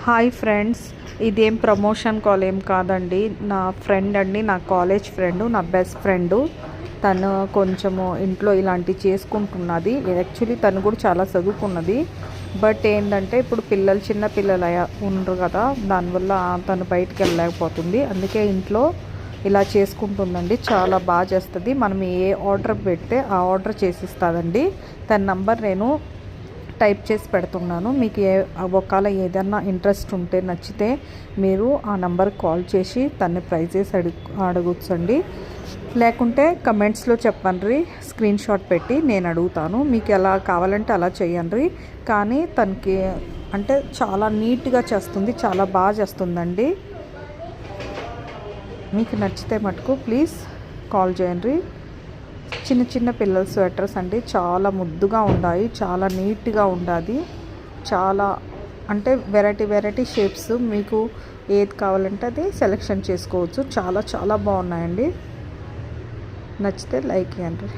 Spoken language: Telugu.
హాయ్ ఫ్రెండ్స్, ఇదేం ప్రమోషన్ కాల్ ఏం కాదండి. నా ఫ్రెండ్ అండి, నా కాలేజ్ ఫ్రెండ్, నా బెస్ట్ ఫ్రెండు. తను కొంచెము ఇంట్లో ఇలాంటివి చేసుకుంటున్నది. యాక్చువల్లీ తను కూడా చాలా చదువుకున్నది. బట్ ఏంటంటే ఇప్పుడు చిన్న పిల్లలు ఉండరు కదా, దానివల్ల తను బయటికి వెళ్ళలేకపోతుంది. అందుకే ఇంట్లో ఇలా చేసుకుంటుందండి. చాలా బాగా చేస్తుంది. మనం ఏ ఆర్డర్ పెడితే ఆ ఆర్డర్ చేసిస్తుందండి. తన నంబర్ నేను టైప్ చేసి పెడుతున్నాను. మీకు ఒకవేళ ఏదైనా ఇంట్రెస్ట్ ఉంటే నచ్చితే మీరు ఆ నెంబర్కి కాల్ చేసి తన ప్రైజెస్ అడగొచ్చండి. లేకుంటే కమెంట్స్లో చెప్పండి, స్క్రీన్ షాట్ పెట్టి నేను అడుగుతాను. మీకు ఎలా కావాలంటే అలా చేయండి. కానీ తనకి అంటే చాలా నీట్గా చేస్తుంది, చాలా బాగా చేస్తుందండి. మీకు నచ్చితే మటుకు ప్లీజ్ కాల్ చేయండి. చిన్న చిన్న పిల్లల స్వెటర్స్ అండి, చాలా ముద్దుగా ఉన్నాయి, చాలా నీట్గా ఉండాలి. చాలా అంటే వెరైటీ షేప్స్ మీకు ఏది కావాలంటే అది సెలెక్షన్ చేసుకోవచ్చు. చాలా చాలా బాగున్నాయండి. నచ్చితే లైక్ చేయండి.